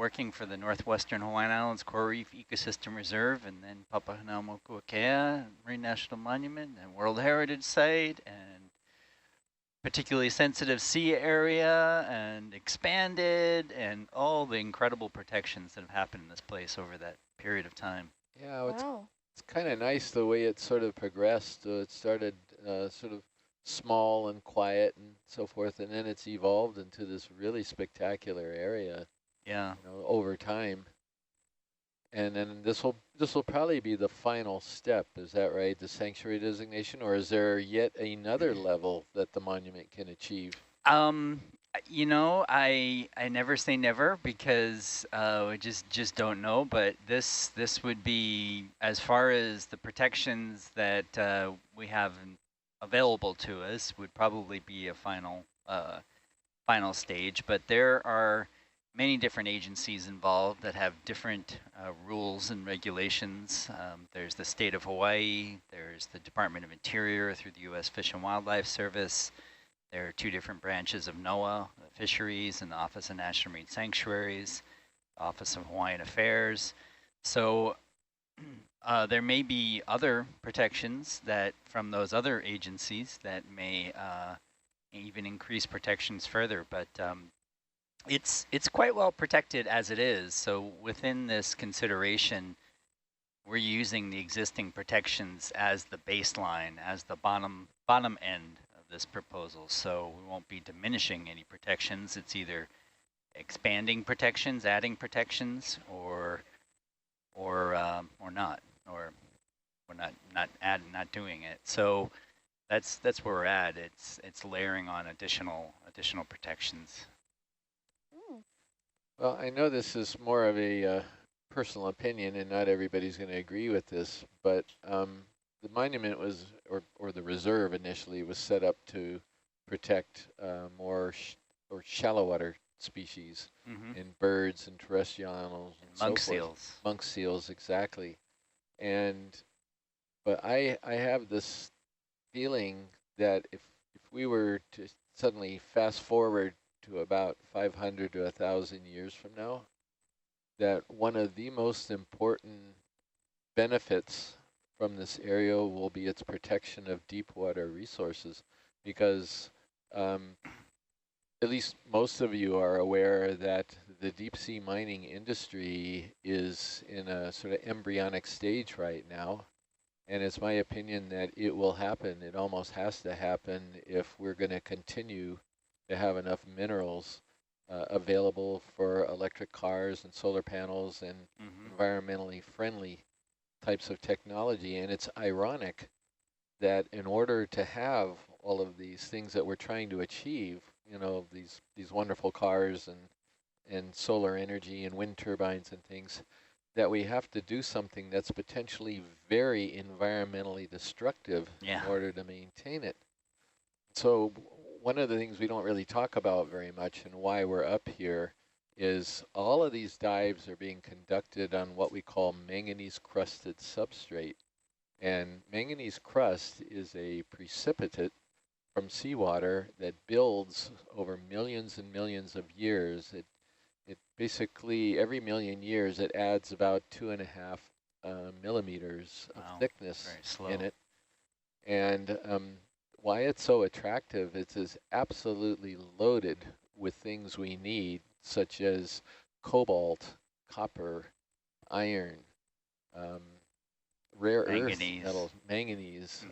working for the Northwestern Hawaiian Islands Coral Reef Ecosystem Reserve, and then Papahanaumokuakea Marine National Monument and World Heritage Site, and particularly sensitive sea area, and expanded, and all the incredible protections that have happened in this place over that period of time. Yeah, Wow. it's kind of nice the way it sort of progressed. It started sort of small and quiet and so forth, and then it's evolved into this really spectacular area, Yeah. over time. And then this will probably be the final step, is that right? The sanctuary designation, or is there yet another level that the monument can achieve? You know, I never say never, because we just don't know. But this would be, as far as the protections that we have available to us, would probably be a final stage. But there are many different agencies involved that have different rules and regulations. There's the state of Hawaii, there's the Department of Interior through the U.S. Fish and Wildlife Service. There are two different branches of NOAA, the Fisheries and the Office of National Marine Sanctuaries, Office of Hawaiian Affairs. So there may be other protections that from those other agencies that may even increase protections further, but it's quite well protected as it is. So within this consideration, we're using the existing protections as the baseline, as the bottom end of this proposal. So we won't be diminishing any protections. It's either expanding protections, adding protections, or not, or we're not doing it. So that's where we're at. It's layering on additional protections. Well, I know this is more of a personal opinion, and not everybody's going to agree with this, but the monument was, or the reserve initially was set up to protect more or shallow water species in birds and terrestrial animals and Monk so forth. seals. Monk seals, exactly. But I have this feeling that if we were to suddenly fast forward to about 500 to 1,000 years from now, that one of the most important benefits from this area will be its protection of deep water resources, because at least most of you are aware that the deep sea mining industry is in a sort of embryonic stage right now. And it's my opinion that it will happen. It almost has to happen if we're going to continue to have enough minerals available for electric cars and solar panels and environmentally friendly types of technology. And it's ironic that in order to have all of these things that we're trying to achieve, these wonderful cars and solar energy and wind turbines and things, that we have to do something that's potentially very environmentally destructive in order to maintain it. So one of the things we don't really talk about very much, and why we're up here, is all of these dives are being conducted on what we call manganese-crusted substrate. And manganese crust is a precipitate from seawater that builds over millions and millions of years. It basically, every million years, it adds about 2.5 millimeters of thickness in it. And why it's so attractive, it's absolutely loaded with things we need, such as cobalt, copper, iron, rare earth metals, manganese,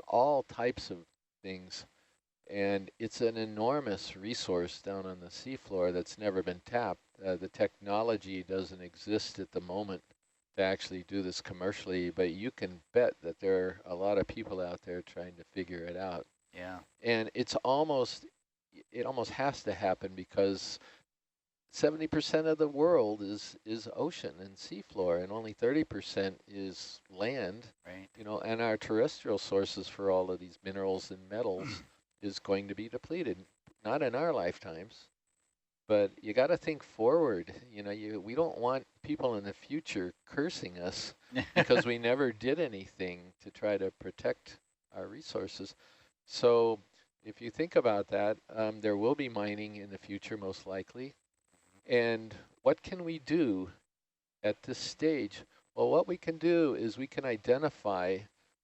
all types of things. And it's an enormous resource down on the seafloor that's never been tapped. The technology doesn't exist at the moment to actually do this commercially, but you can bet that there are a lot of people out there trying to figure it out. Yeah. And it almost has to happen, because 70% of the world is ocean and seafloor, and only 30% is land. Right. And our terrestrial sources for all of these minerals and metals is going to be depleted. Not in our lifetimes, but you got to think forward. We don't want people in the future cursing us because we never did anything to try to protect our resources. So if you think about that, there will be mining in the future, most likely. And what can we do at this stage? Well, what we can do is we can identify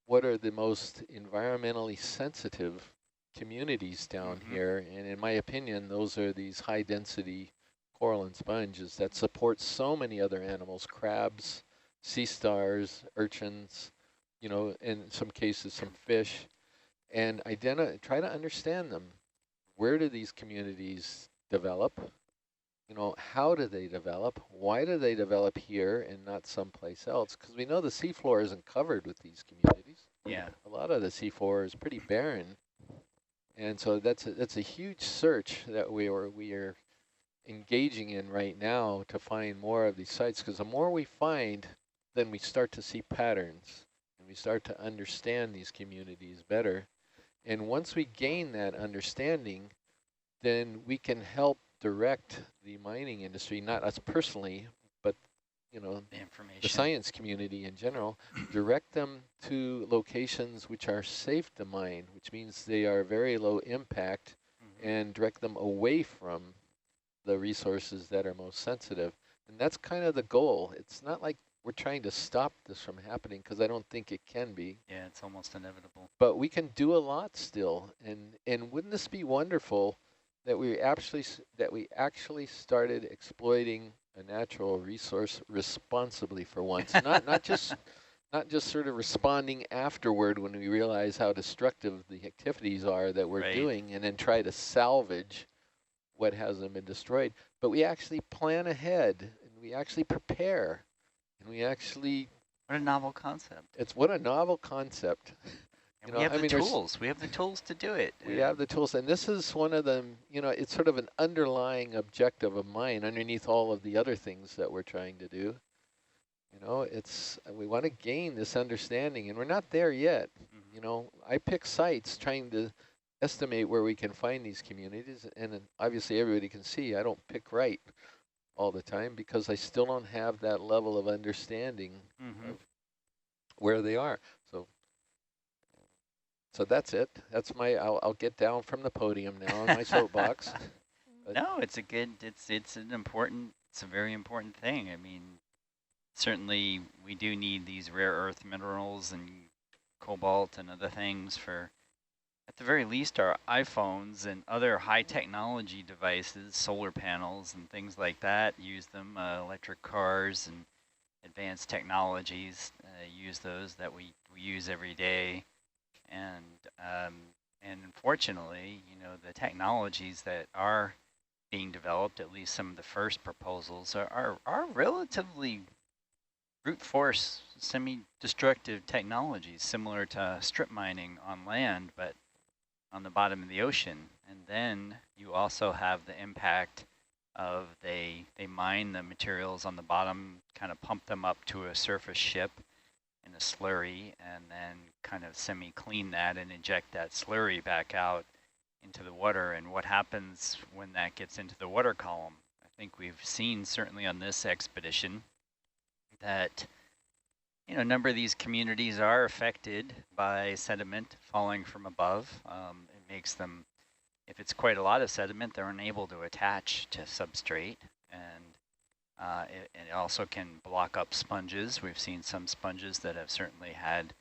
what are the most environmentally sensitive communities down here. And in my opinion, those are these high density coral and sponges that support so many other animals, crabs, sea stars, urchins, you know, in some cases, some fish, and try to understand them. Where do these communities develop? You know, how do they develop? Why do they develop here and not someplace else? Because we know the seafloor isn't covered with these communities. Yeah. A lot of the seafloor is pretty barren. And so that's a huge search that we are engaging in right now to find more of these sites, because the more we find, then we start to see patterns and we start to understand these communities better. And once we gain that understanding, then we can help direct the mining industry, not us personally, but you know, the science community in general, direct them to locations which are safe to mine, which means they are very low impact, and direct them away from the resources that are most sensitive. And that's kind of the goal. It's not like we're trying to stop this from happening, because I don't think it can be. Yeah, it's almost inevitable. But we can do a lot still. And wouldn't this be wonderful that we actually started exploiting a natural resource responsibly for once, not just sort of responding afterward when we realize how destructive the activities are that we're doing, and then try to salvage what hasn't been destroyed, but we actually plan ahead, and we actually prepare, and we actually... What a novel concept. What a novel concept. And we have the tools. We have the tools to do it. We have the tools, and this is one of them, you know, it's sort of an underlying objective of mine underneath all of the other things that we're trying to do. You know, we want to gain this understanding, and we're not there yet. You know, I pick sites trying to estimate where we can find these communities, and obviously everybody can see I don't pick right all the time, because I still don't have that level of understanding of where they are. So that's it. That's I'll get down from the podium now on my soapbox. No, it's a very important thing. I mean, certainly we do need these rare earth minerals and cobalt and other things for, at the very least, our iPhones and other high technology devices, solar panels and things like that, use them, electric cars and advanced technologies, use those that we use every day. And unfortunately, you know, the technologies that are being developed, at least some of the first proposals, are relatively brute force, semi-destructive technologies, similar to strip mining on land, but on the bottom of the ocean. And then you also have the impact of they mine the materials on the bottom, kind of pump them up to a surface ship in a slurry, and then kind of semi-clean that and inject that slurry back out into the water. And what happens when that gets into the water column? I think we've seen, certainly on this expedition, that, you know, a number of these communities are affected by sediment falling from above. It makes them, if it's quite a lot of sediment, they're unable to attach to substrate, and it also can block up sponges. We've seen some sponges that have certainly had,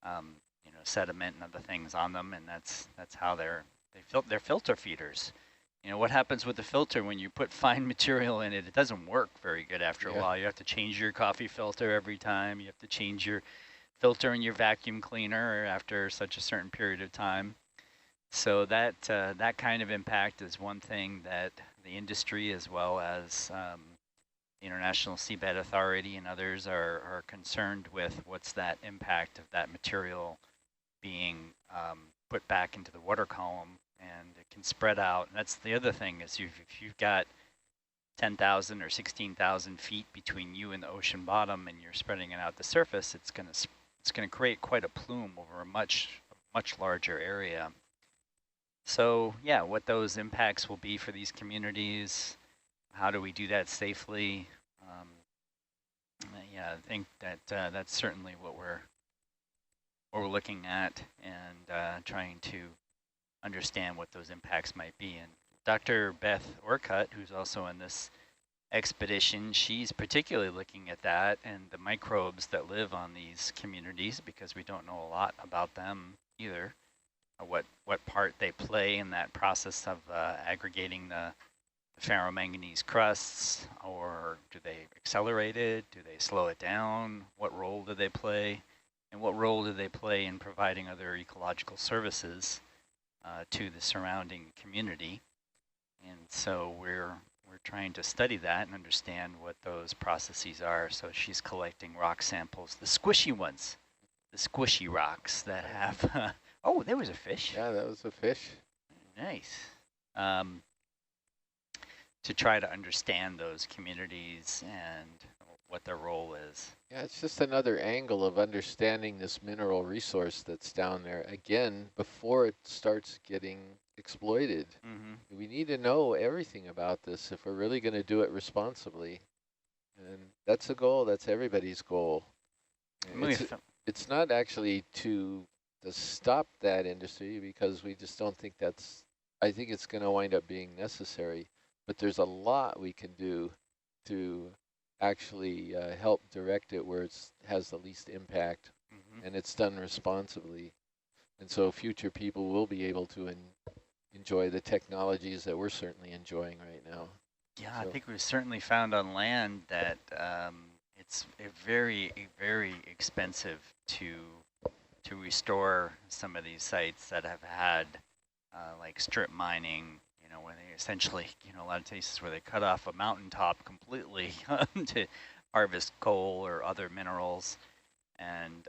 you know, sediment and other things on them, and that's how they're filter feeders. You know, what happens with the filter when you put fine material in it? It doesn't work very good after a while. You have to change your coffee filter every time. You have to change your filter in your vacuum cleaner after such a certain period of time. So that kind of impact is one thing that the industry, as well as the International Seabed Authority and others, are concerned with. What's that impact of that material being put back into the water column? And it can spread out. And that's the other thing, is if you've got 10,000 or 16,000 feet between you and the ocean bottom, and you're spreading it out the surface, it's going to create quite a plume over a much larger area. So yeah, what those impacts will be for these communities, how do we do that safely? Yeah, I think that that's certainly what we're looking at, and trying to understand what those impacts might be. And Dr. Beth Orcutt, who's also in this expedition, she's particularly looking at that and the microbes that live on these communities, because we don't know a lot about them either, what part they play in that process of aggregating the ferromanganese crusts, or do they accelerate it? Do they slow it down? What role do they play? And what role do they play in providing other ecological services to the surrounding community? And so we're trying to study that and understand what those processes are. So she's collecting rock samples, the squishy ones, the squishy rocks that have, oh, there was a fish. Yeah, that was a fish. Nice. To try to understand those communities and what their role is. Yeah, it's just another angle of understanding this mineral resource that's down there, again, before it starts getting exploited. Mm-hmm. We need to know everything about this if we're really going to do it responsibly. And that's a goal, that's everybody's goal. It's not actually to stop that industry, because we just don't think I think it's going to wind up being necessary. But there's a lot we can do to actually help direct it where it has the least impact, and it's done responsibly. And so future people will be able to enjoy the technologies that we're certainly enjoying right now. Yeah, so I think we've certainly found on land that it's very, very expensive to restore some of these sites that have had like strip mining, when they essentially, a lot of cases where they cut off a mountaintop completely to harvest coal or other minerals. And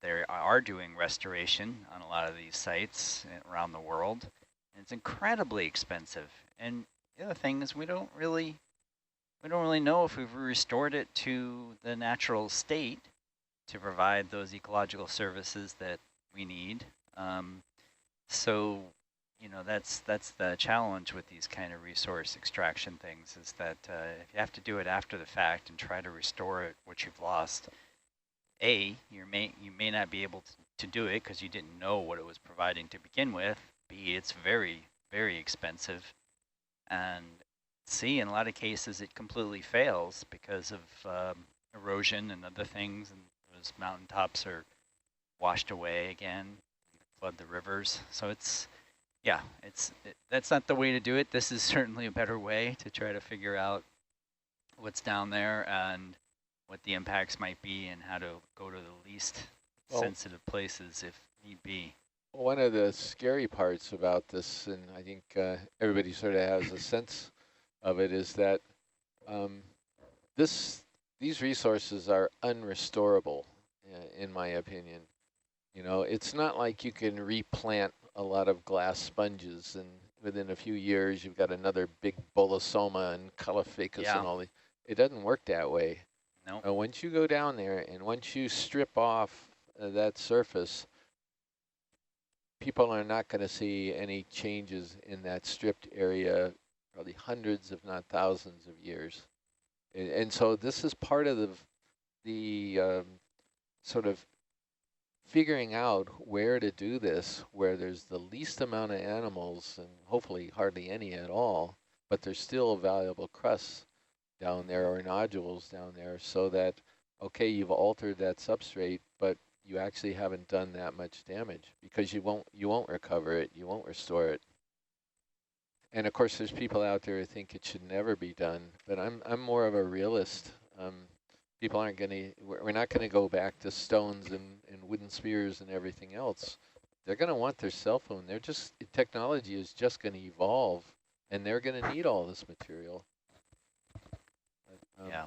they are doing restoration on a lot of these sites around the world. And it's incredibly expensive. And the other thing is we don't really know if we've restored it to the natural state to provide those ecological services that we need. So that's the challenge with these kind of resource extraction things, is that if you have to do it after the fact and try to restore it, what you've lost, A, you may not be able to do it because you didn't know what it was providing to begin with. B, it's very, very expensive. And C, in a lot of cases, it completely fails because of erosion and other things, and those mountaintops are washed away again, flood the rivers. So that's not the way to do it. This is certainly a better way to try to figure out what's down there and what the impacts might be, and how to go to the least sensitive places if need be. One of the scary parts about this, and I think everybody sort of has a sense of it, is that these resources are unrestorable, in my opinion. It's not like you can replant a lot of glass sponges and within a few years you've got another big bolosoma and caulophacus and all the. It doesn't work that way. No. Once you go down there and once you strip off that surface, people are not going to see any changes in that stripped area probably hundreds, if not thousands of years. And so this is part of the sort of figuring out where to do this, where there's the least amount of animals and hopefully hardly any at all, but there's still valuable crusts down there or nodules down there, so that, okay, you've altered that substrate, but you actually haven't done that much damage, because you won't recover it, you won't restore it. And of course, there's people out there who think it should never be done, but I'm more of a realist. People aren't going to, we're not going to go back to stones and wooden spears and everything else. They're going to want their cell phone. Technology is just going to evolve, and they're going to need all this material. Yeah.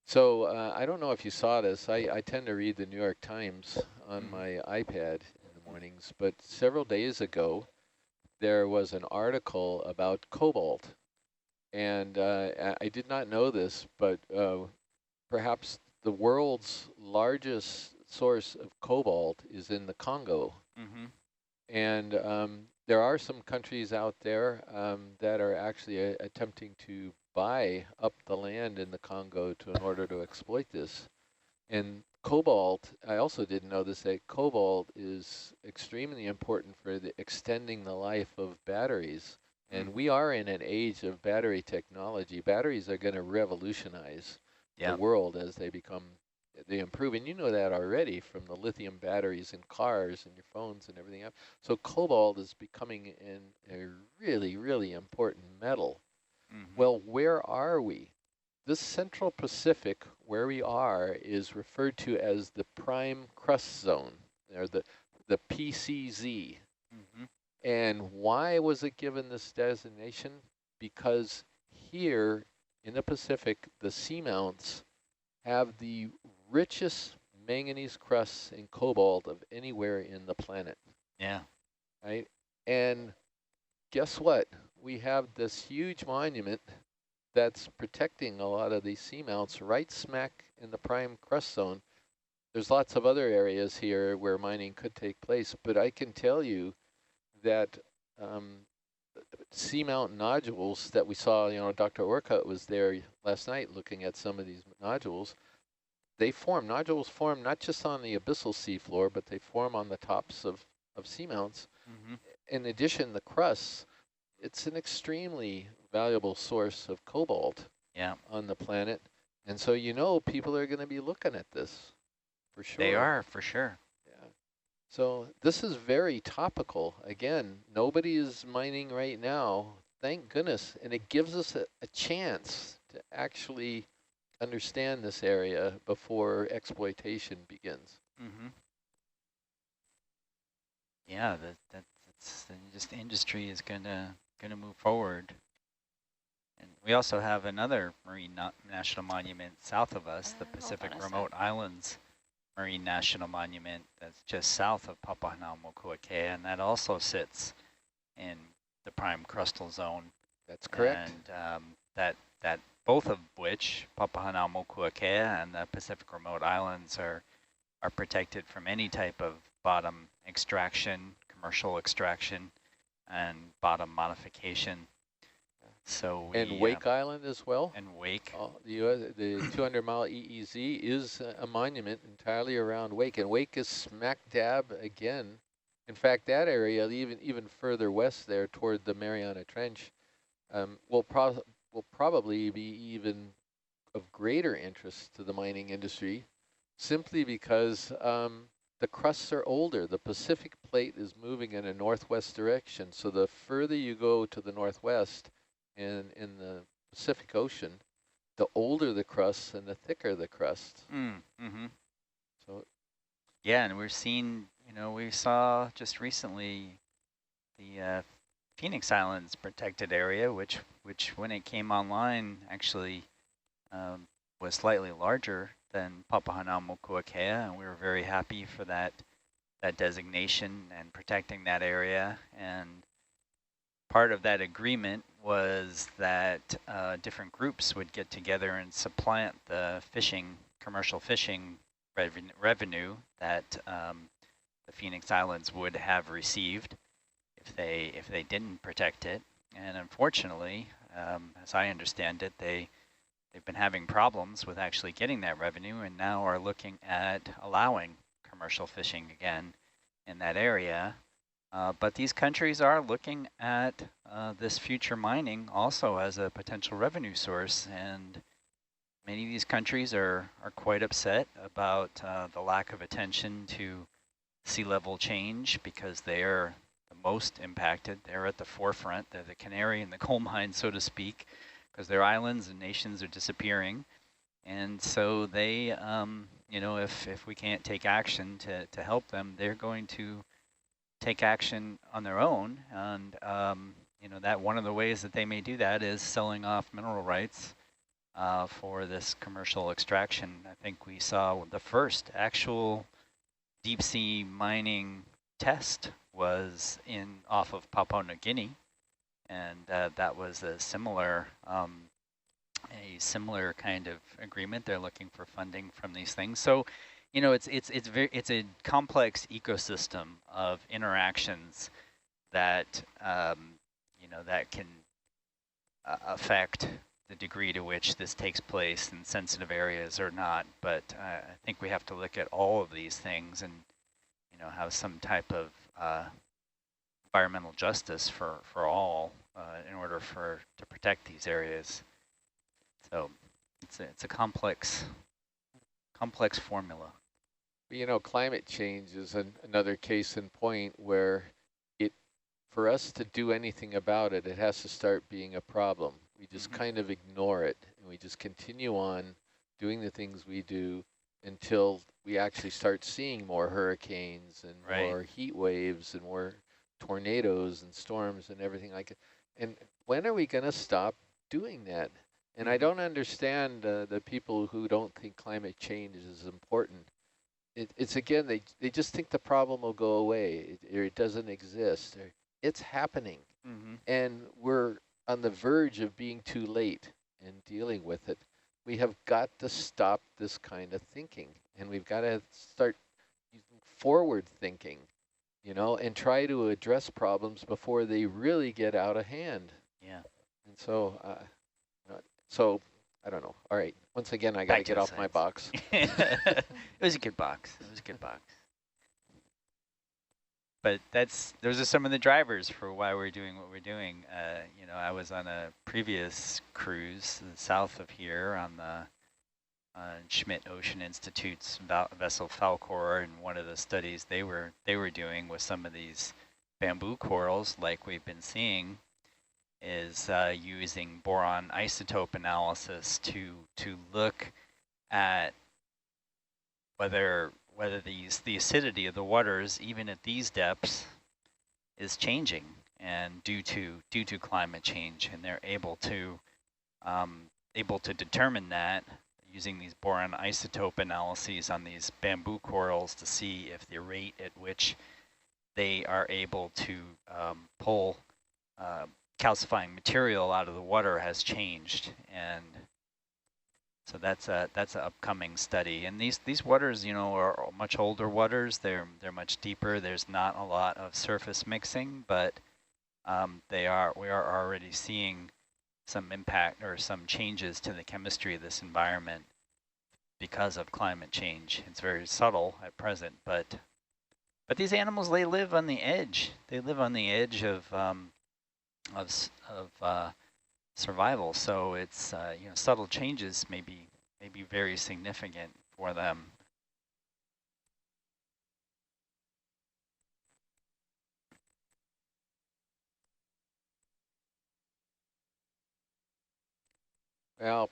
So I don't know if you saw this. I tend to read the New York Times on my iPad in the mornings, but several days ago, there was an article about cobalt. And I did not know this, but perhaps the world's largest source of cobalt is in the Congo. And there are some countries out there that are actually attempting to buy up the land in the Congo in order to exploit this. And cobalt, I also didn't know this, that cobalt is extremely important for extending the life of batteries. And we are in an age of battery technology. Batteries are going to revolutionize the Yeah. world as they improve. And you know that already from the lithium batteries in cars and your phones and everything else. So cobalt is becoming a really, really important metal. Well, where are we? This Central Pacific, where we are, is referred to as the prime crust zone, or the PCZ. And why was it given this designation? Because here in the Pacific, the seamounts have the richest manganese crusts and cobalt of anywhere in the planet. Yeah. Right? And guess what? We have this huge monument that's protecting a lot of these seamounts right smack in the prime crust zone. There's lots of other areas here where mining could take place, but I can tell you that seamount nodules that we saw, Dr. Orcutt was there last night looking at some of these nodules. Nodules form not just on the abyssal seafloor, but they form on the tops of seamounts. In addition, the crusts, it's an extremely valuable source of cobalt on the planet. And so people are going to be looking at this for sure. They are, for sure. Yeah. So this is very topical. Again, nobody is mining right now, thank goodness. And it gives us a chance to actually understand this area before exploitation begins. Yeah, that's just industry is gonna move forward. And we also have another marine national monument south of us, the Pacific Remote Islands Marine National Monument, that's just south of Papahanaumokuakea, and that also sits in the prime crustal zone. That's correct. And that both of which, Papahanaumokuakea and the Pacific Remote Islands, are protected from any type of bottom extraction, commercial extraction, and bottom modification. So and Wake Island as well. And Wake. The 200-mile EEZ is a monument entirely around Wake, and Wake is smack dab again. In fact, that area, even further west there toward the Mariana Trench, will probably be even of greater interest to the mining industry, simply because the crusts are older. The Pacific plate is moving in a northwest direction, so the further you go to the northwest, and in the Pacific Ocean, the older the crust and the thicker the crust. So, yeah, and we're seeing, we saw just recently the Phoenix Islands protected area, which when it came online actually was slightly larger than Papahanaumokuakea, and we were very happy for that designation and protecting that area. And part of that agreement was that different groups would get together and supplant the commercial fishing revenue that the Phoenix Islands would have received if they didn't protect it. And unfortunately, as I understand it, they've been having problems with actually getting that revenue, and now are looking at allowing commercial fishing again in that area. But these countries are looking at this future mining also as a potential revenue source, and many of these countries are quite upset about the lack of attention to sea level change, because they are the most impacted. They're at the forefront. They're the canary in the coal mine, so to speak, because their islands and nations are disappearing. And so they, if we can't take action to help them, they're going to take action on their own. And, that one of the ways that they may do that is selling off mineral rights for this commercial extraction. I think we saw the first actual deep sea mining test was off of Papua New Guinea, and that was a similar kind of agreement. They're looking for funding from these things. So, it's a complex ecosystem of interactions that that can affect the degree to which this takes place in sensitive areas or not. But I think we have to look at all of these things and have some type of environmental justice for all in order to protect these areas. So it's a complex formula. You know, climate change is another case in point where for us to do anything about it, it has to start being a problem. We just kind of ignore it, and we just continue on doing the things we do until we actually start seeing more hurricanes and more heat waves and more tornadoes and storms and everything like it. And when are we going to stop doing that? And I don't understand the people who don't think climate change is important. It's again, they just think the problem will go away, or it doesn't exist. It's happening, and we're on the verge of being too late in dealing with it. We have got to stop this kind of thinking, and we've got to start using forward thinking, you know, and try to address problems before they really get out of hand. Yeah. And so, I don't know. All right. Once again, I got to get off my box. It was a good box. It was a good box. But those are some of the drivers for why we're doing what we're doing. You know, I was on a previous cruise south of here on the Schmidt Ocean Institute's vessel Falcor, and one of the studies they were doing with some of these bamboo corals, like we've been seeing, is using boron isotope analysis to look at whether the acidity of the waters, even at these depths, is changing, and due to climate change, and they're able to determine that using these boron isotope analyses on these bamboo corals to see if the rate at which they are able to pull calcifying material out of the water has changed. And so that's an upcoming study. And these waters, you know, are much older waters. They're much deeper. There's not a lot of surface mixing, but we are already seeing some impact or some changes to the chemistry of this environment because of climate change. It's very subtle at present, but these animals, they live on the edge. They live on the edge of survival. So it's you know, subtle changes may be very significant for them. Well,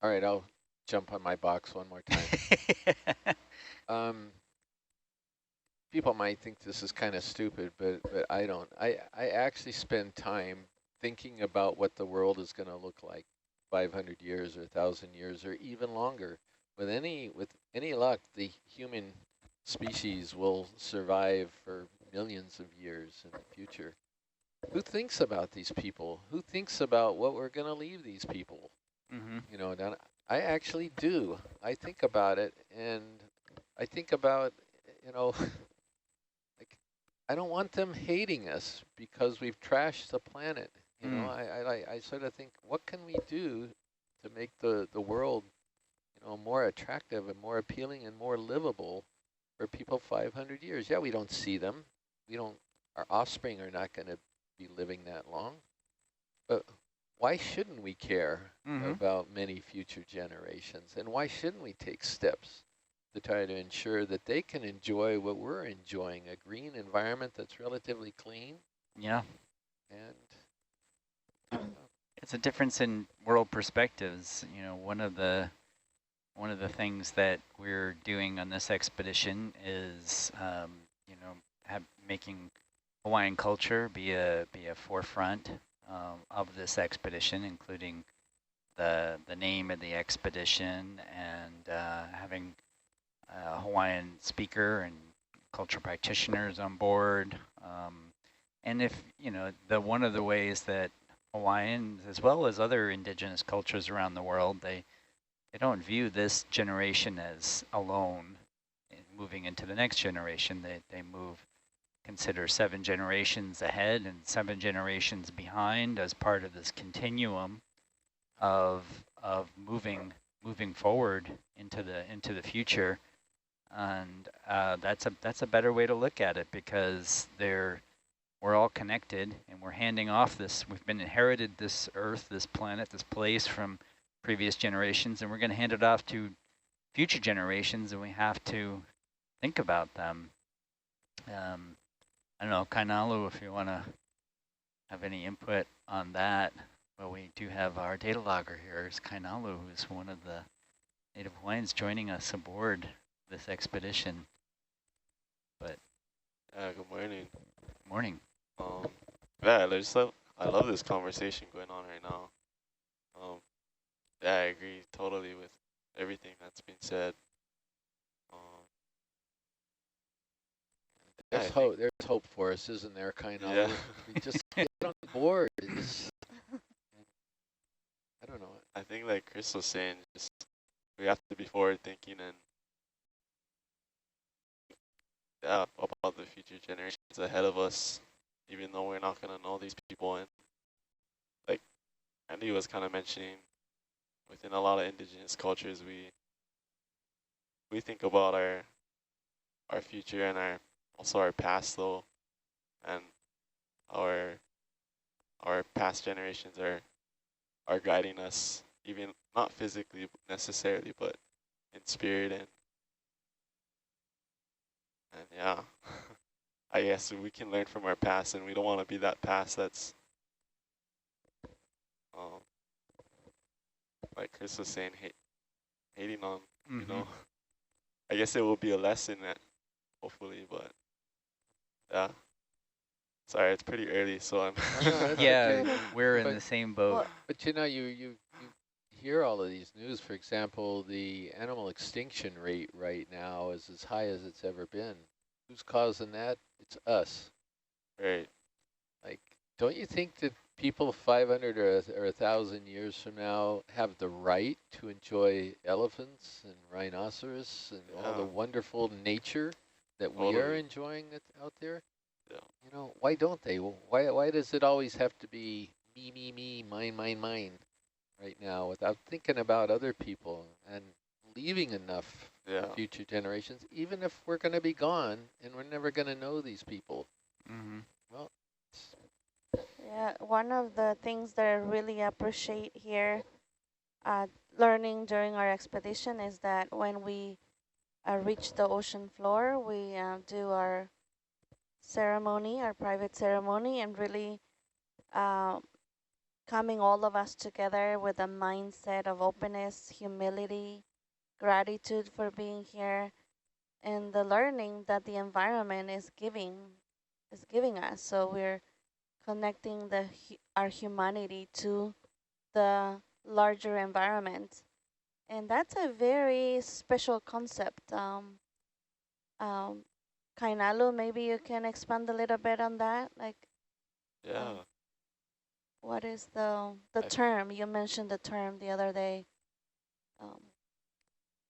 all right, I'll jump on my box one more time. People might think this is kind of stupid, but I don't. I actually spend time thinking about what the world is going to look like 500 years or 1,000 years or even longer. With any luck, the human species will survive for millions of years in the future. Who thinks about these people? Who thinks about what we're going to leave these people? You know, I actually do. I think about it, and I think about, you know, like, I don't want them hating us because we've trashed the planet. You know, I sort of think, what can we do to make the world, you know, more attractive and more appealing and more livable for people 500 years? Yeah, we don't see them. Our offspring are not going to be living that long. But why shouldn't we care about many future generations? And why shouldn't we take steps to try to ensure that they can enjoy what we're enjoying, a green environment that's relatively clean? Yeah. And it's a difference in world perspectives. You know, one of the things that we're doing on this expedition is, you know, making Hawaiian culture be a forefront of this expedition, including the name of the expedition, and having a Hawaiian speaker and cultural practitioners on board. And if, you know, one of the ways that Hawaiians, as well as other indigenous cultures around the world, they don't view this generation as alone in moving into the next generation. They consider 7 generations ahead and 7 generations behind as part of this continuum of moving forward into the future. And that's a better way to look at it, because we're we're all connected, and we're handing off this. We've been inherited this Earth, this planet, this place from previous generations, and we're going to hand it off to future generations, and we have to think about them. I don't know, Kainalu, if you want to have any input on that. Well, we do have our data logger here. It's Kainalu, who's one of the Native Hawaiians joining us aboard this expedition. But good morning. Morning. Yeah, I love this conversation going on right now. Yeah, I agree totally with everything that's been said. There's hope. There's hope for us, isn't there, Kainalu? Yeah. We just get on board. It's, I don't know. I think like Chris was saying, just we have to be forward thinking and about the future generations ahead of us, even though we're not going to know these people. And like Andy was kind of mentioning, within a lot of indigenous cultures, we think about our future and also our past though, and our past generations are guiding us, even not physically necessarily, but in spirit and yeah. I guess we can learn from our past, and we don't want to be that past that's like Chris was saying, hating on, you know. I guess it will be a lesson that hopefully, but yeah. Sorry, it's pretty early, so I'm yeah, we're in the same boat. But you know, you hear all of these news. For example, the animal extinction rate right now is as high as it's ever been. Who's causing that? It's us. Right. Like, don't you think that people 500 or 1,000 years from now have the right to enjoy elephants and rhinoceros and all the wonderful nature that we are enjoying out there? Yeah. You know, why don't they? Why does it always have to be me, mine right now without thinking about other people and leaving enough for future generations, even if we're going to be gone and we're never going to know these people? Well, yeah, one of the things that I really appreciate here learning during our expedition is that when we reach the ocean floor, we do our ceremony, our private ceremony, and really coming all of us together with a mindset of openness, humility, gratitude for being here, and the learning that the environment is giving us. So we're connecting our humanity to the larger environment. And that's a very special concept. Kainalu, maybe you can expand a little bit on that? Like, what is the term? You mentioned the term the other day.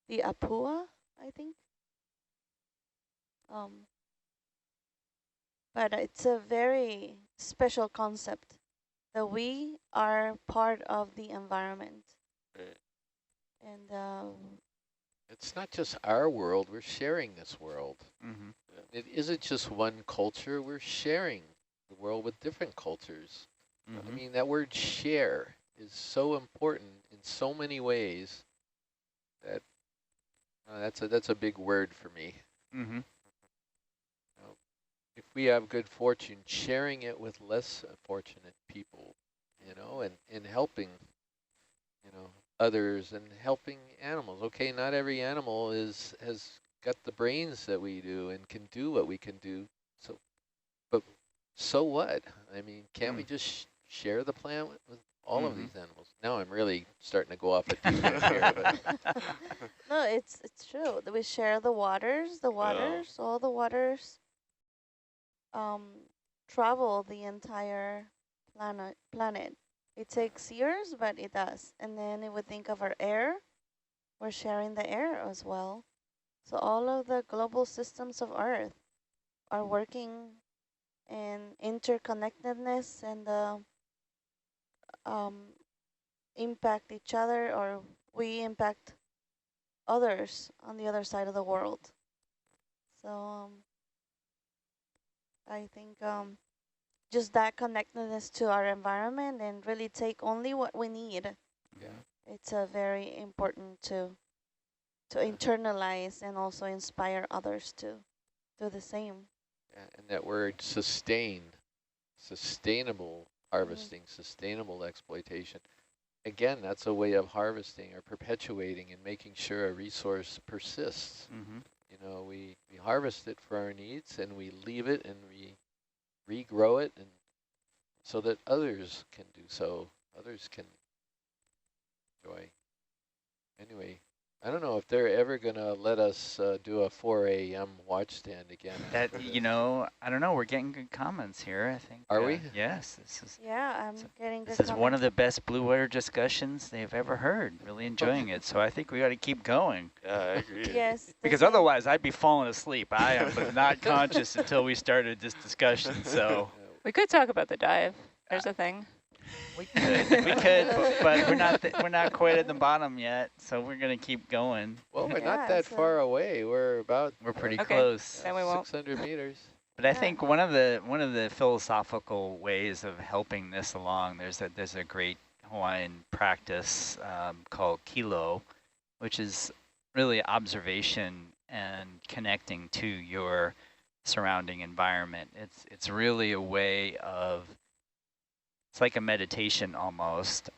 The Apua, I think. But it's a very special concept that we are part of the environment. Right. And it's not just our world, we're sharing this world. It isn't just one culture, we're sharing the world with different cultures. I mean, that word share is so important in so many ways that that's a big word for me. If we have good fortune, sharing it with less fortunate people, you know, and helping, you know, others and helping animals. Okay, not every animal has got the brains that we do and can do what we can do. So, but so what? I mean, can't we just share the planet with all of these animals? Now I'm really starting to go off a deep end here. But no, it's true. We share the waters, all the waters travel the entire planet. It takes years, but it does. And then if we think of our air, we're sharing the air as well. So all of the global systems of Earth are working in interconnectedness and impact each other, or we impact others on the other side of the world. So I think just that connectedness to our environment and really take only what we need. Yeah. It's a very important to Yeah. internalize and also inspire others to do the same. Yeah. And that word sustain, sustainable harvesting, sustainable exploitation. Again, that's a way of harvesting or perpetuating and making sure a resource persists. Mm-hmm. You know, we harvest it for our needs and we leave it and we regrow it and so that others can do so, others can enjoy. Anyway, I don't know if they're ever going to let us do a 4 a.m. watch stand again. That, you know, I don't know. We're getting good comments here, I think. Are we? Yes. This is Yeah, I'm getting good this is one of comments. the best blue water discussions they've ever heard. Really enjoying it. So I think we got to keep going. Yeah, I agree. Yes. Because otherwise I'd be falling asleep. I am not conscious until we started this discussion. So We could talk about the dive. There's a thing. we could, but we're not quite at the bottom yet. So we're gonna keep going. Well, we're Yeah, not that so- far away. We're about We're pretty Okay. close. Then we won't. 600 meters. But I Yeah. think one of the philosophical ways of helping this along, there's a great Hawaiian practice called kilo, which is really observation and connecting to your surrounding environment. It's really a way of, it's like a meditation almost.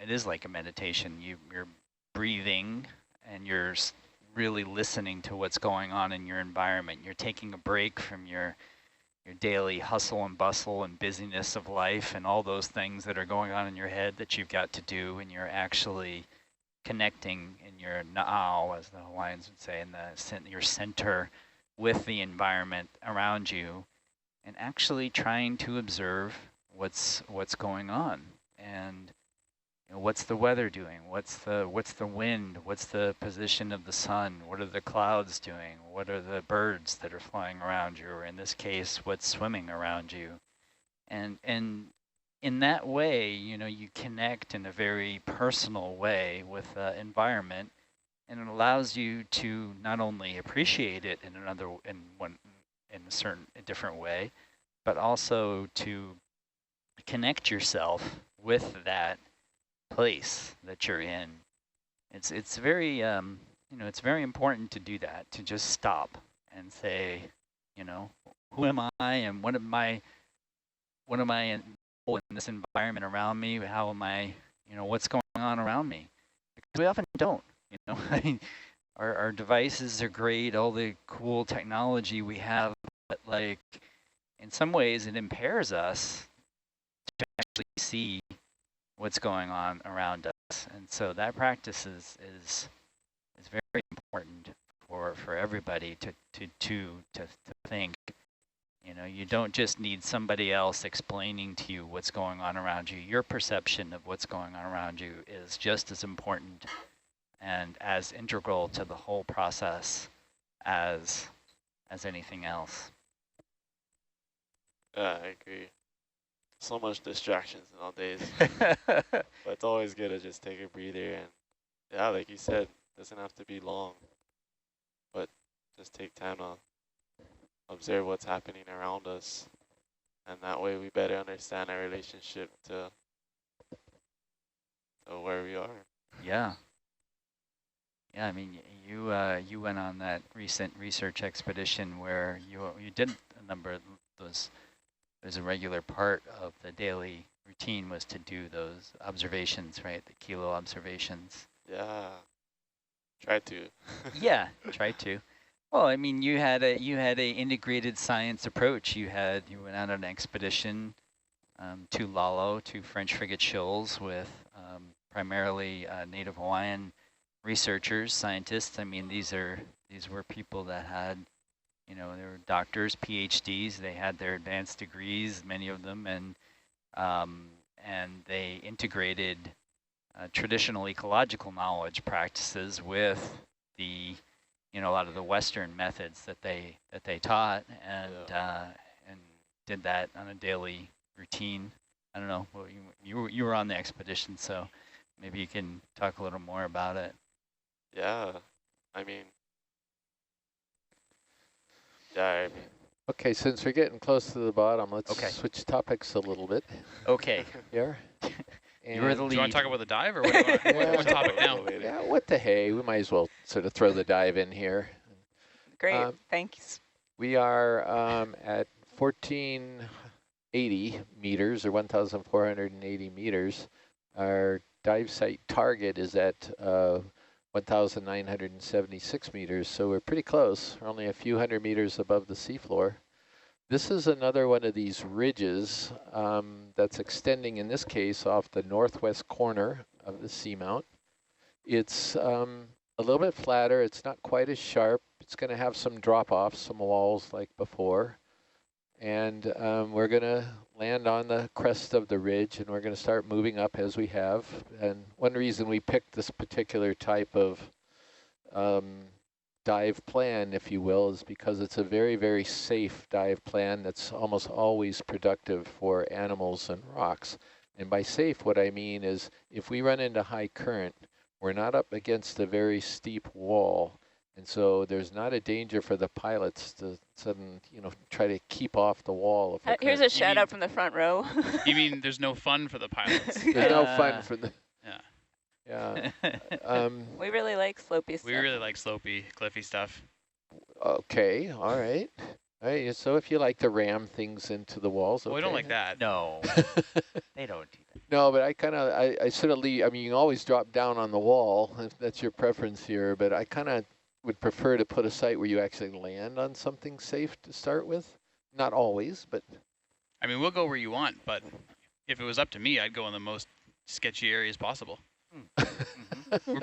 It is like a meditation. You're breathing and you're really listening to what's going on in your environment. You're taking a break from your daily hustle and bustle and busyness of life and all those things that are going on in your head that you've got to do, and you're actually connecting in your na'au, as the Hawaiians would say, in your center with the environment around you, and actually trying to observe what's going on. And you know, what's the weather doing? What's the wind? What's the position of the sun? What are the clouds doing? What are the birds that are flying around you? Or in this case, what's swimming around you? And in that way, you know, you connect in a very personal way with the environment, and it allows you to not only appreciate it in a different way, but also to connect yourself with that place that you're in. It's very you know, it's very important to do that, to just stop and say, you know, who am I and what am I in this environment around me? How am I, you know, what's going on around me? Because we often don't, you know. I mean, our devices are great, all the cool technology we have, but like in some ways it impairs us to actually see what's going on around us. And so that practice is very important for everybody to think. You know, you don't just need somebody else explaining to you what's going on around you. Your perception of what's going on around you is just as important and as integral to the whole process as anything else. Yeah, I agree. So much distractions nowadays, but it's always good to just take a breather and, yeah, like you said, doesn't have to be long, but just take time to observe what's happening around us, and that way we better understand our relationship to where we are. Yeah. Yeah, I mean, you went on that recent research expedition where you did a number of those. There's a regular part of the daily routine was to do those observations, right? The kilo observations. Yeah, try to. Yeah, try to. Well, I mean, you had a integrated science approach. You went out on an expedition to Lalo, to French frigate shoals with primarily Native Hawaiian researchers, scientists. I mean, these were people that had, you know, they were doctors, PhDs. They had their advanced degrees, many of them, and they integrated traditional ecological knowledge practices with the, you know, a lot of the Western methods that they taught, and and did that on a daily routine. I don't know. Well, you were on the expedition, so maybe you can talk a little more about it. Yeah, I mean, Okay, since we're getting close to the bottom, let's Okay. switch topics a little bit Okay. here. You were the And Do you want lead. to talk about the dive, or what do you want? Yeah. What topic now? yeah, what the hey? We might as well sort of throw the dive in here. Great, thanks. We are at 1480 meters or 1,480 meters. Our dive site target is at 1,976 meters, so we're pretty close. We're only a few hundred meters above the seafloor. This is another one of these ridges that's extending, in this case, off the northwest corner of the seamount. It's a little bit flatter. It's not quite as sharp. It's going to have some drop-offs, some walls like before. And we're going to land on the crest of the ridge, and we're going to start moving up as we have. And one reason we picked this particular type of dive plan, if you will, is because it's a very, very safe dive plan that's almost always productive for animals and rocks. And by safe, what I mean is if we run into high current, we're not up against a very steep wall. And so there's not a danger for the pilots to try to keep off the wall. If Here's a shout out from the front row. You mean there's no fun for the pilots? There's no fun for the... Yeah. Yeah. We really like slopey stuff. We really like slopey, cliffy stuff. Okay, all right. All right, so if you like to ram things into the walls, Well, okay. we don't like that. No, they don't do that. No, but I sort of leave, I mean, you can always drop down on the wall if that's your preference here, but I kind of would prefer to put a site where you actually land on something safe to start with. Not always, but... I mean, we'll go where you want, but if it was up to me, I'd go in the most sketchy areas possible.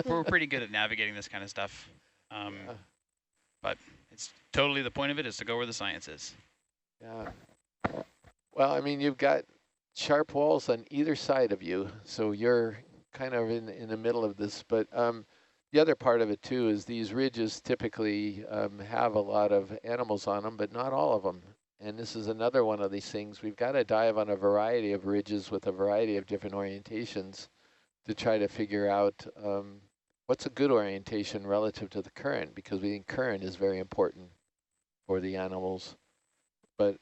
We're pretty good at navigating this kind of stuff. But it's totally the point of it is to go where the science is. Yeah. Well, I mean, you've got sharp walls on either side of you, so you're kind of in the middle of this. But the other part of it, too, is these ridges typically have a lot of animals on them, but not all of them. And this is another one of these things. We've got to dive on a variety of ridges with a variety of different orientations to try to figure out what's a good orientation relative to the current, because we think current is very important for the animals. But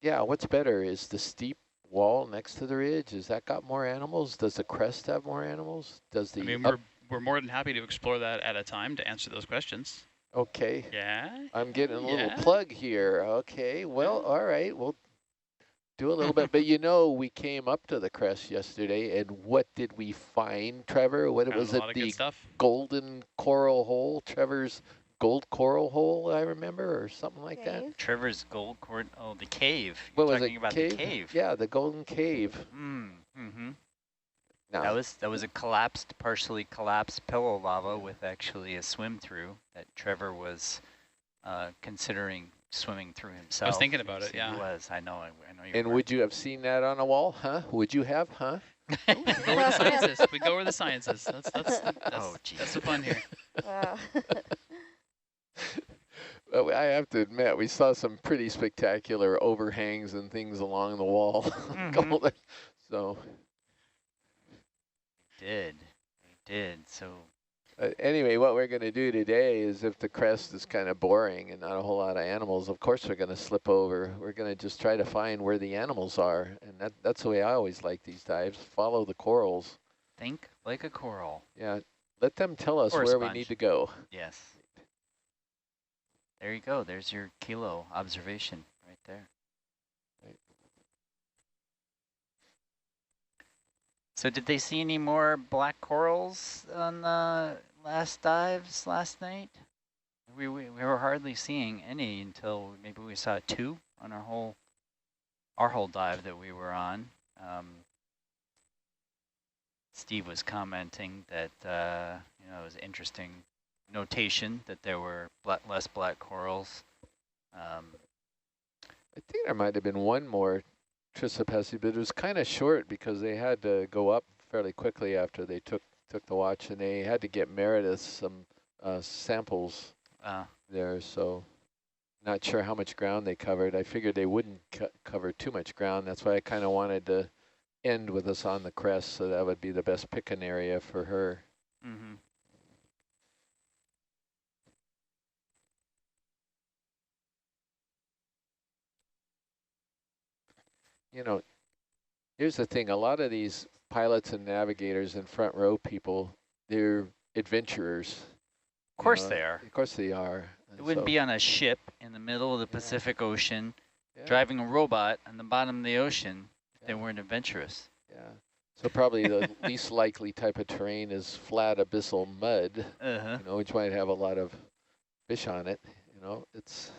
yeah, what's better? Is the steep wall next to the ridge, has that got more animals? Does the crest have more animals? Does the... I mean, we're more than happy to explore that at a time to answer those questions. Okay. Yeah. I'm getting a little plug here. Okay, well, all right, we'll do a little bit. But you know, we came up to the crest yesterday, and what did we find, Trevor? What was it? The golden coral hole, Trevor's gold coral hole, I remember, or something like that. Trevor's gold coral, oh, the cave. What You're was talking it? about Cave? the cave. Yeah, the golden cave. No. That was a partially collapsed pillow lava with actually a swim through that Trevor was considering swimming through himself. I was thinking about it, yeah. He was, I know. And would you have seen that on a wall, huh? Would you have, huh? We go where the science is. We go where the science is. That's the fun here. Wow. Well, I have to admit, we saw some pretty spectacular overhangs and things along the wall. So... We did. So anyway, what we're going to do today is, if the crest is kind of boring and not a whole lot of animals, of course we're going to slip over. We're going to just try to find where the animals are. And that's the way I always like these dives. Follow the corals. think like a coral. Yeah, let them tell us Or a where we sponge. need to go. Yes. There you go. There's your kilo observation right there. So did they see any more black corals on the last dives last night? We were hardly seeing any until maybe we saw 2 on our whole dive that we were on. Steve was commenting that it was interesting notation that there were less black corals. I think there might have been one more Trisopesi, but it was kind of short because they had to go up fairly quickly after they took the watch, and they had to get Meredith some samples there, so not sure how much ground they covered. I figured they wouldn't cover too much ground. That's why I kind of wanted to end with us on the crest, so that would be the best picking area for her. Mm-hmm. you know, here's the thing. A lot of these pilots and navigators and front row people, they're adventurers. Of course they are. Of course they are. They wouldn't be on a ship in the middle of the Pacific Ocean, driving a robot on the bottom of the ocean if they weren't adventurous. Yeah. So probably the least likely type of terrain is flat abyssal mud, you know, which might have a lot of fish on it. You know, it's...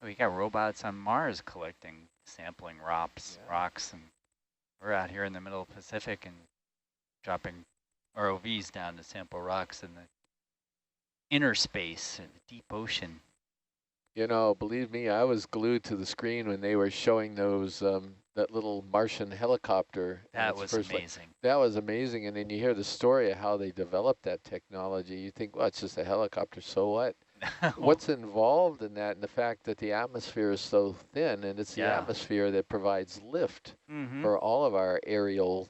We got robots on Mars collecting, sampling rocks, and we're out here in the middle of the Pacific and dropping ROVs down to sample rocks in the inner space, in the deep ocean. You know, believe me, I was glued to the screen when they were showing those, that little Martian helicopter. That was amazing. That was amazing. And then you hear the story of how they developed that technology. You think, well, it's just a helicopter, so what? What's involved in that, and the fact that the atmosphere is so thin, and it's the atmosphere that provides lift for all of our aerial.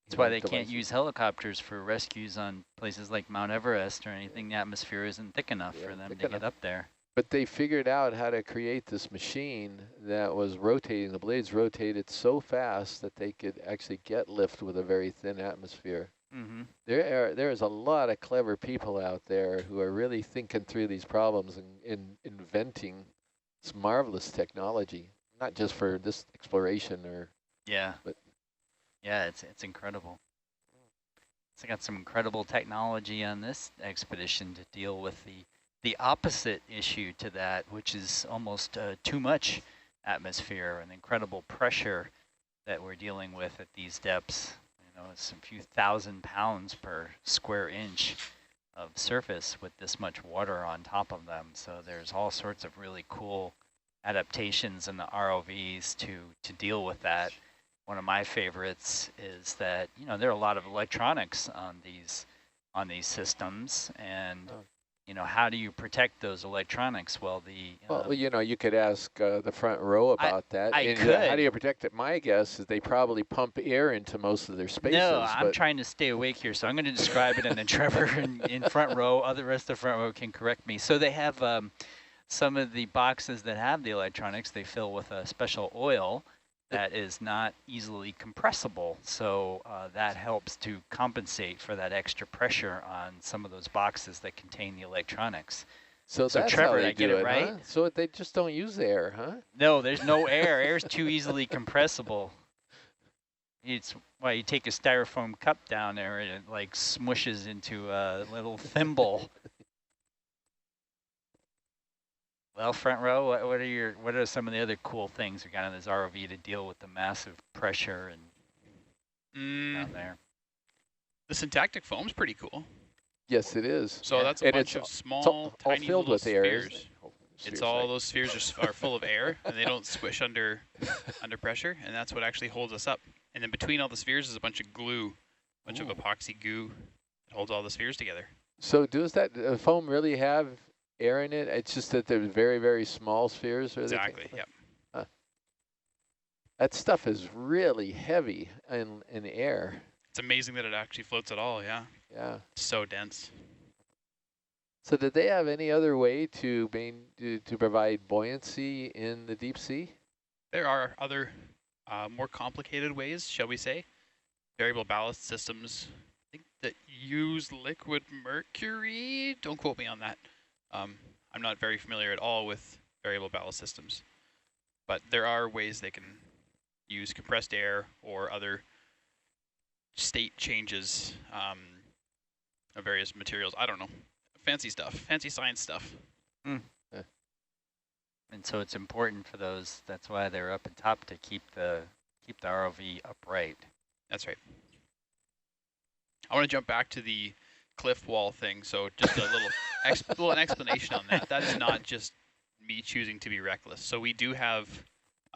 That's why they can't use helicopters for rescues on places like Mount Everest or anything. The atmosphere isn't thick enough for them to get up there. But they figured out how to create this machine that was rotating. The blades rotated so fast that they could actually get lift with a very thin atmosphere. There is a lot of clever people out there who are really thinking through these problems and inventing this marvelous technology, not just for this exploration or. But yeah, it's incredible. It's got some incredible technology on this expedition to deal with the opposite issue to that, which is almost too much atmosphere and incredible pressure that we're dealing with at these depths. You know, it's a few thousand pounds per square inch of surface with this much water on top of them. So there's all sorts of really cool adaptations in the ROVs to deal with that. One of my favorites is that, you know, there are a lot of electronics on these systems, and you know, how do you protect those electronics? Well, well, you know, you could ask the front row about that. I could. How do you protect it? My guess is they probably pump air into most of their spaces. No, I'm trying to stay awake here, so I'm going to describe it, and then Trevor in front row, the rest of the front row can correct me. So they have some of the boxes that have the electronics, they fill with a special oil that is not easily compressible. So that helps to compensate for that extra pressure on some of those boxes that contain the electronics. So that's Trevor, how they get do it right? Huh? So they just don't use air, huh? No, there's no air. Air's too easily compressible. It's why you take a styrofoam cup down there and it like smushes into a little thimble. Well, front row, what are some of the other cool things we got on this ROV to deal with the massive pressure and down there? The syntactic foam's pretty cool. Yes, it is. So that's a bunch of small, tiny filled little with air. spheres. It's all those spheres are full of air, and they don't squish under pressure, and that's what actually holds us up. And then between all the spheres is a bunch of glue, a bunch of epoxy goo that holds all the spheres together. So does that foam really have air in it? It's just that they're very, very small spheres? Exactly, yep. Huh. That stuff is really heavy in air. It's amazing that it actually floats at all, yeah. Yeah. It's so dense. So did they have any other way to provide buoyancy in the deep sea? There are other more complicated ways, shall we say. Variable ballast systems, I think, that use liquid mercury. Don't quote me on that. I'm not very familiar at all with variable ballast systems, but there are ways they can use compressed air or other state changes of various materials. I don't know. Fancy stuff, fancy science stuff. And so it's important for those, that's why they're up at top, to keep the ROV upright. That's right. I want to jump back to the cliff wall thing, so just a little an explanation on that. That is not just me choosing to be reckless. So we do have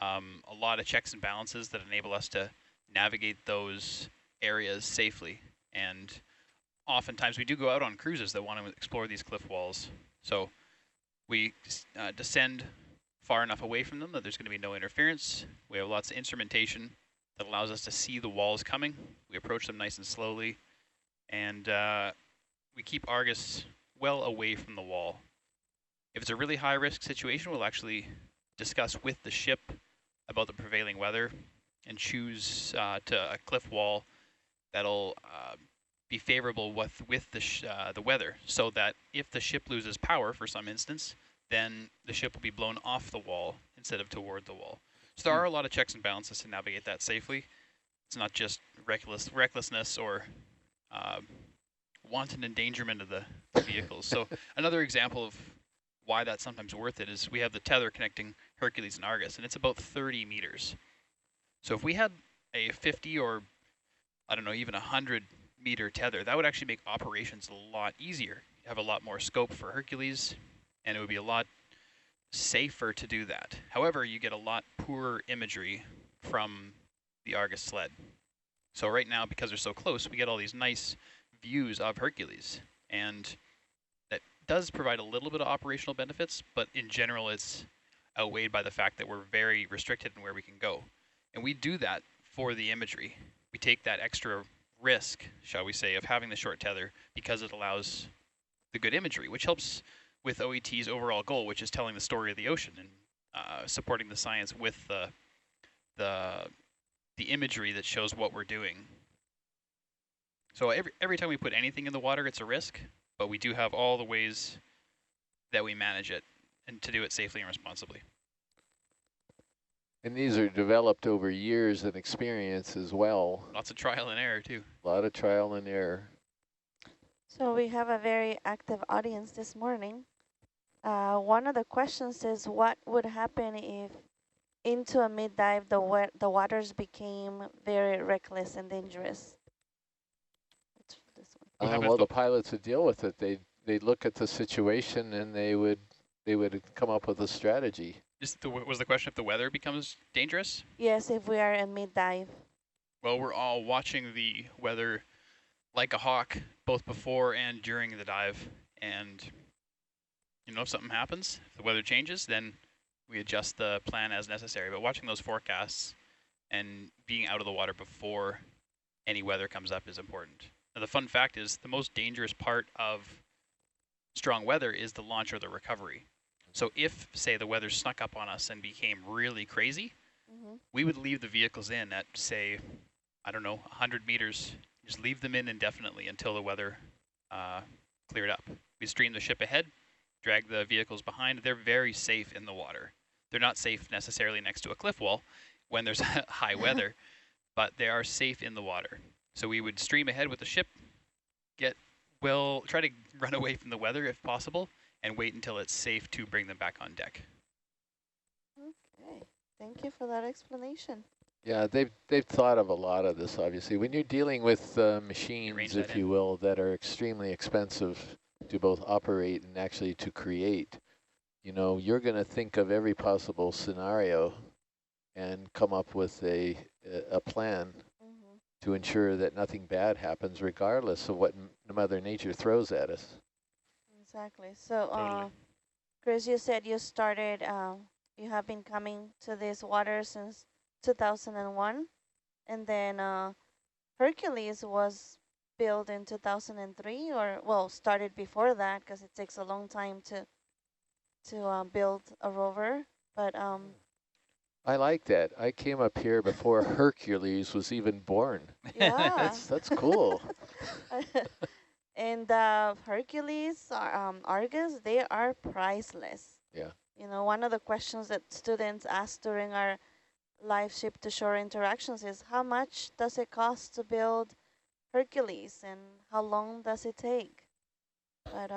a lot of checks and balances that enable us to navigate those areas safely, and oftentimes we do go out on cruises that want to explore these cliff walls. So we descend far enough away from them that there's going to be no interference. We have lots of instrumentation that allows us to see the walls coming. We approach them nice and slowly, and we keep Argus well away from the wall. If it's a really high-risk situation, we'll actually discuss with the ship about the prevailing weather and choose to a cliff wall that'll be favorable with the weather, so that if the ship loses power for some instance, then the ship will be blown off the wall instead of toward the wall. So there are a lot of checks and balances to navigate that safely. It's not just recklessness or wanton endangerment of the vehicles. So another example of why that's sometimes worth it is we have the tether connecting Hercules and Argus, and it's about 30 meters. So if we had a 50 or, I don't know, even 100-meter tether, that would actually make operations a lot easier. You have a lot more scope for Hercules, and it would be a lot safer to do that. However, you get a lot poorer imagery from the Argus sled. So right now, because they're so close, we get all these nice views of Hercules, and that does provide a little bit of operational benefits, but in general it's outweighed by the fact that we're very restricted in where we can go. And we do that for the imagery. We take that extra risk, shall we say, of having the short tether because it allows the good imagery, which helps with OET's overall goal, which is telling the story of the ocean and supporting the science with the imagery that shows what we're doing. So every time we put anything in the water, it's a risk, but we do have all the ways that we manage it and to do it safely and responsibly. And these are developed over years and experience as well. Lots of trial and error too. A lot of trial and error. So we have a very active audience this morning. One of the questions is, what would happen if into a mid-dive the waters became very reckless and dangerous? Well, the pilots would deal with it. They'd look at the situation and they would come up with a strategy. Was the question if the weather becomes dangerous? Yes, if we are in mid-dive. Well, we're all watching the weather like a hawk, both before and during the dive. And, you know, if something happens, if the weather changes, then we adjust the plan as necessary. But watching those forecasts and being out of the water before any weather comes up is important. Now, the fun fact is the most dangerous part of strong weather is the launch or the recovery. So if, say, the weather snuck up on us and became really crazy, we would leave the vehicles in at, say, I don't know, 100 meters. Just leave them in indefinitely until the weather cleared up. We stream the ship ahead, drag the vehicles behind. They're very safe in the water. They're not safe necessarily next to a cliff wall when there's high weather, but they are safe in the water. So we would stream ahead with the ship, try to run away from the weather if possible, and wait until it's safe to bring them back on deck. Okay, thank you for that explanation. Yeah, they've thought of a lot of this, obviously. When you're dealing with machines, if you will, that are extremely expensive to both operate and actually to create, you know, you're going to think of every possible scenario and come up with a plan to ensure that nothing bad happens, regardless of what Mother Nature throws at us. Exactly. So, Chris, you said you started, you have been coming to this water since 2001, and then Hercules was built in 2003, or, well, started before that, because it takes a long time to build a rover, but I like that. I came up here before Hercules was even born. yeah. That's cool. And Hercules, Argus, they are priceless. Yeah. You know, one of the questions that students ask during our live ship-to-shore interactions is, how much does it cost to build Hercules, and how long does it take? But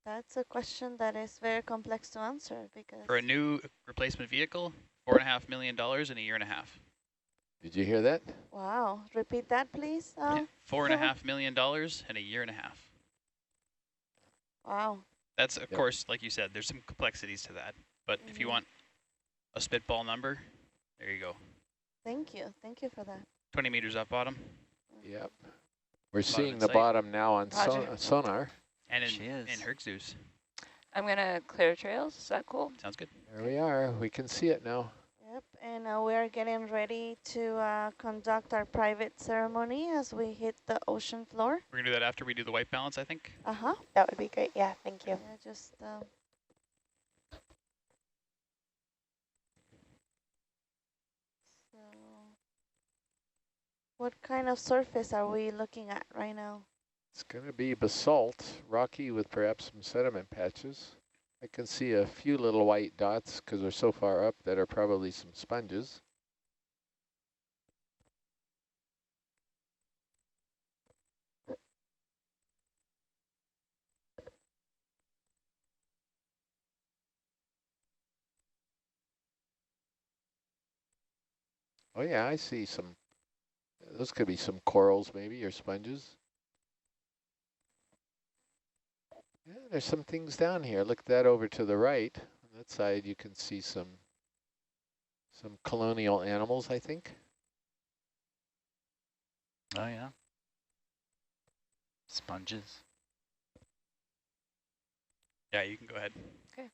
that's a question that is very complex to answer, because For a new replacement vehicle, $4.5 million in a year and a half. Did you hear that? wow. Repeat that, please. Yeah, $4.5 million in a year and a half. Wow. That's, of course, like you said, there's some complexities to that. But if you want a spitball number, there you go. Thank you. Thank you for that. 20 meters off bottom. Yep. We're Bottom seeing in the sight. bottom now on sonar. And She is. in Hercules. I'm going to clear trails. Is that cool? Sounds good. There we are. We can see it now. Yep, and we're getting ready to conduct our private ceremony as we hit the ocean floor. We're going to do that after we do the white balance, I think. Uh-huh. That would be great. Yeah, thank you. Yeah, just What kind of surface are we looking at right now? It's going to be basalt, rocky with perhaps some sediment patches. I can see a few little white dots because we're so far up that are probably some sponges. Oh yeah, I see some, those could be some corals maybe, or sponges. Yeah, there's some things down here. Look that over to the right. On that side you can see some colonial animals, I think. Oh, yeah. Sponges. Yeah, you can go ahead. Okay.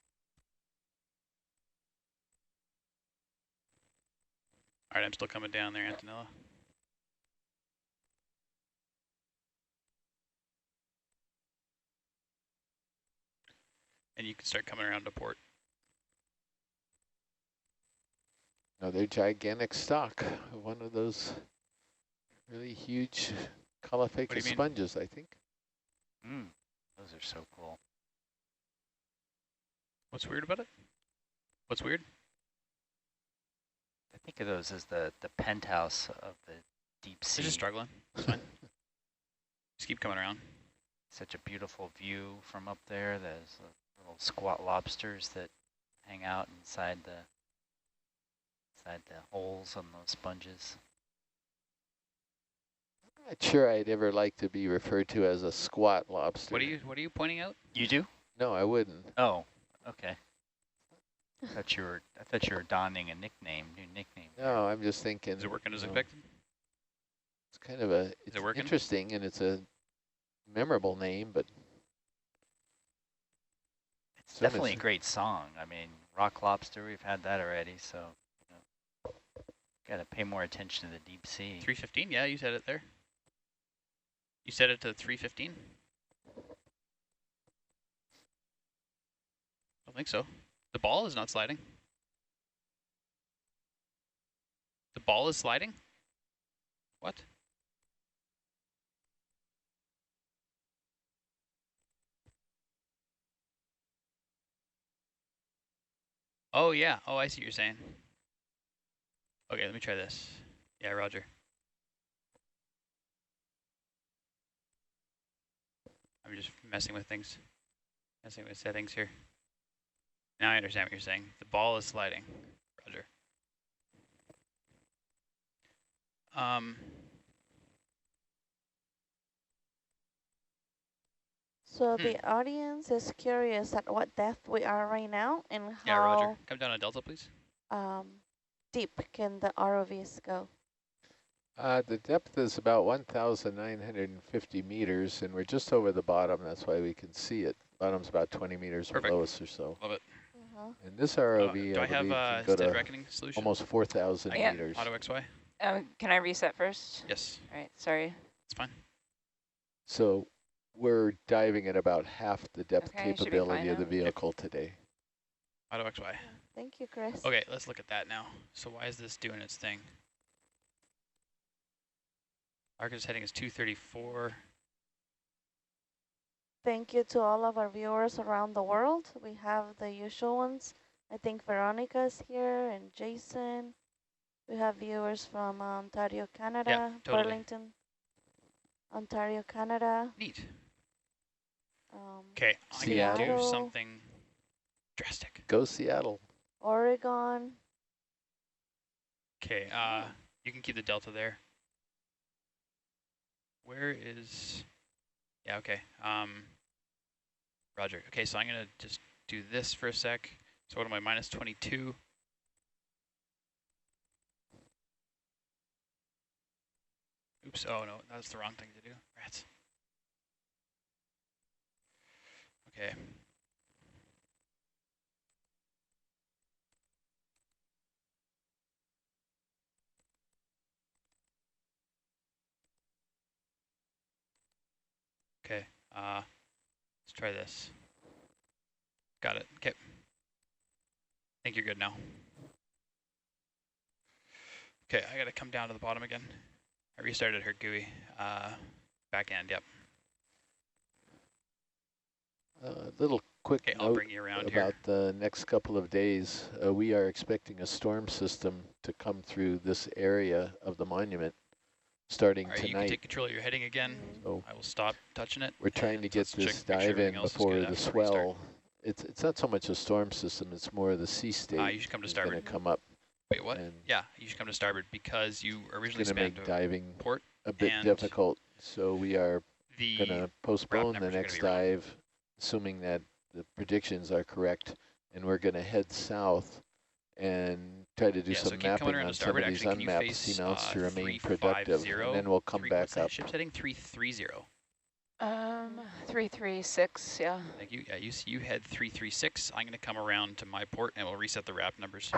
All right, I'm still coming down there, Antonella. And you can start coming around to port. Another gigantic stalk of one of those really huge caulophacus sponges, I think. Those are so cool. What's weird about it? What's weird? I think of those as the penthouse of the deep sea. They're just struggling. It's fine. Just keep coming around. Such a beautiful view from up there. There's little squat lobsters that hang out inside the holes on those sponges. I'm not sure I'd ever like to be referred to as a squat lobster. What are you pointing out? You do? No, I wouldn't. Oh, okay. I thought you were donning a new nickname. No, I'm just thinking. Is it working as expected? It's kind of it's interesting and it's a memorable name, but it's definitely a great song. I mean, rock lobster, we've had that already, so got to pay more attention to the deep sea. 315, yeah, you said it there. You set it to 315? I don't think so. The ball is not sliding. The ball is sliding? What? Oh, yeah. Oh, I see what you're saying. Okay, let me try this. Yeah, roger. I'm just messing with things. Messing with settings here. Now I understand what you're saying. The ball is sliding. Roger. So the audience is curious at what depth we are right now and yeah, roger. how Come down on Delta, please. deep can the ROVs go? The depth is about 1,950 meters, and we're just over the bottom. That's why we can see it. Bottom's about 20 meters below us or so. Love it. And this ROV, do I have a stead to reckoning solution? almost 4,000 meters. Auto XY? Can I reset first? Yes. All right, sorry. It's fine. So we're diving at about half the depth Okay, should be capability fine of the now. vehicle today. Auto XY. Thank you, Chris. Okay, let's look at that now. So why is this doing its thing? Arcus heading is 234. Thank you to all of our viewers around the world. We have the usual ones. I think Veronica is here and Jason. We have viewers from Ontario, Canada, Yeah, totally. Burlington, Ontario, Canada. Neat. Okay, I can do Seattle. something drastic. Go Seattle. Oregon. Okay, you can keep the Delta there. Where is, yeah, okay. Roger. Okay, so I'm gonna just do this for a sec. So what am I, minus 22? Oops, oh no, that's the wrong thing to do. Rats. Okay. Okay, let's try this. Got it, okay. I think you're good now. Okay, I gotta come down to the bottom again. I restarted Hercules. Back end, yep. Little quick Okay, I'll note bring you around about here. the next couple of days. We are expecting a storm system to come through this area of the monument starting All right, you can tonight. take control of your heading again. So I will stop touching it. we're trying to and get let's this make sure dive everything in else is before good the after restart. swell. It's not so much a storm system, it's more the sea state You should come to is going to starboard. come up. Wait, what? And Yeah, you should come to starboard because you originally it's going to spanned make diving port a bit and difficult. So we are going the to postpone the numbers are gonna next be wrong. dive, assuming that the predictions are correct, and we're going to head south and try to do so some keep coming mapping around on to some starboard. of these Actually, can you unmapped face seamounts to remain productive, 350? and then we'll come back What's that up. ship's heading? 330. 336, yeah. Thank you. Yeah, you head 336. I'm going to come around to my port and we'll reset the RAP numbers.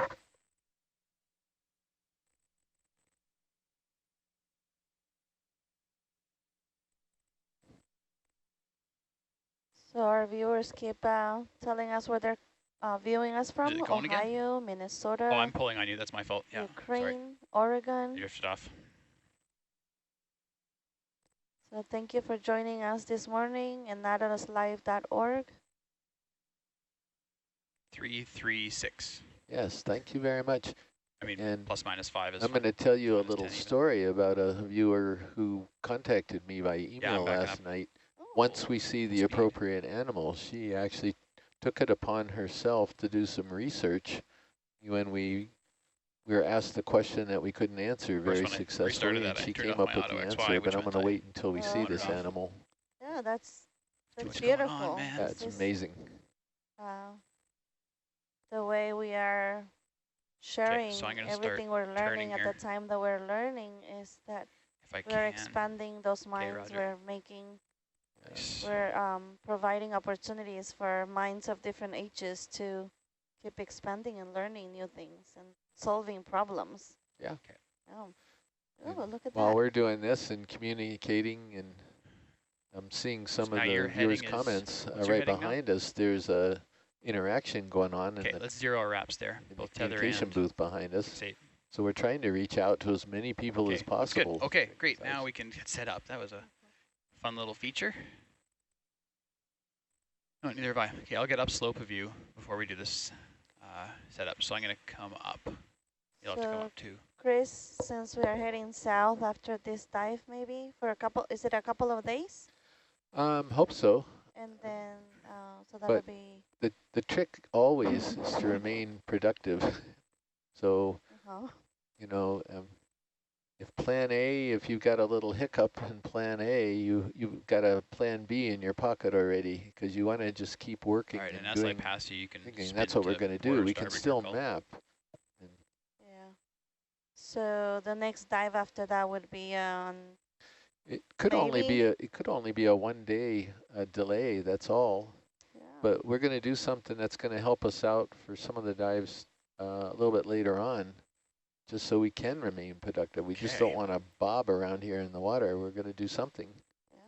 So our viewers keep telling us where they're viewing us from. it going again? Ohio, Minnesota, Oh, I'm pulling on you. That's my fault. Yeah, sorry. Ukraine, Oregon. I drifted off. So thank you for joining us this morning and nautiluslive.org. 336. Yes, thank you very much. I mean, And plus minus 5 is I'm going to tell you a minus little 10 even. story about a viewer who contacted me by email backing last up. night. Once we see the Speed. appropriate animal, she actually took it upon herself to do some research when we were asked the question that we couldn't answer Of course, very when I successfully, restarted and that, I she turned came off up my with the auto XY, answer, which but I'm meant going to I wait until we see turned it this off. animal. Yeah, that's Too much beautiful. going on, man. That's This is, amazing. the way we are sharing so I'm gonna everything start we're learning at here. the time that we're learning is that If I we're can. expanding those minds, Roger. we're making, Nice. we're providing opportunities for minds of different ages to keep expanding and learning new things and solving problems. Yeah. Okay. Oh, look at While that. we're doing this and communicating, and I'm seeing some of the viewers' comments right behind us, there's a interaction going on in the let's zero our wraps there. Both tether communication and booth behind us. 6-8. So we're trying to reach out to as many people as possible. Good. Okay, great. Now we can get set up. That was a fun little feature. Oh, neither have I. Okay, I'll get upslope of you before we do this setup. So I'm going to come up. You'll have to come up too. Chris, since we are heading south after this dive, maybe for a couple, is it a couple of days? Hope so. And then, so that would be... The trick always is to remain productive. So, you know, if plan A, if you've got a little hiccup in plan A, you've got a plan B in your pocket already, because you want to just keep working. All right, and as I pass you can thinking that's what we're going to do. We can still map. Yeah. So the next dive after that would be on... It could only be a 1 day delay. That's all. Yeah. But we're going to do something that's going to help us out for some of the dives a little bit later on, just so we can remain productive. We just don't want to bob around here in the water. We're going to do something. Yeah.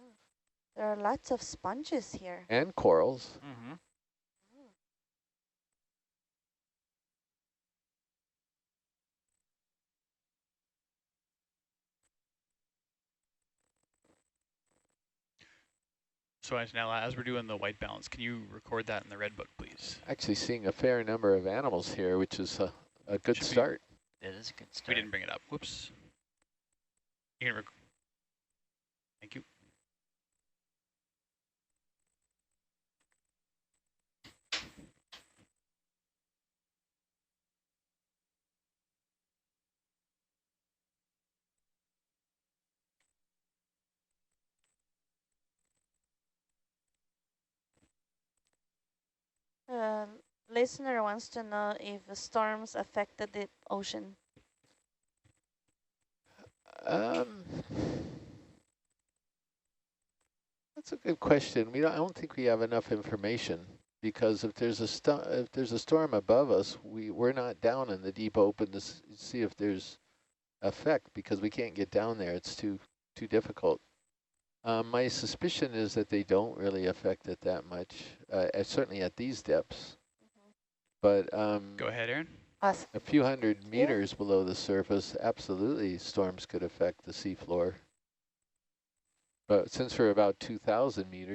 There are lots of sponges here. And corals. Mm-hmm. So now, as we're doing the white balance, can you record that in the red book, please? Actually seeing a fair number of animals here, which is a good start. It is a good start. We didn't bring it up. Whoops. You can Thank you. Listener wants to know if the storms affected the ocean. That's a good question. I don't think we have enough information, because if there's a storm above us, we're not down in the deep open to see if there's effect, because we can't get down there. It's too difficult. My suspicion is that they don't really affect it that much, certainly at these depths. But go ahead, Aaron. Us. A few hundred meters below the surface, absolutely storms could affect the seafloor. But since we're about 2,000 meters,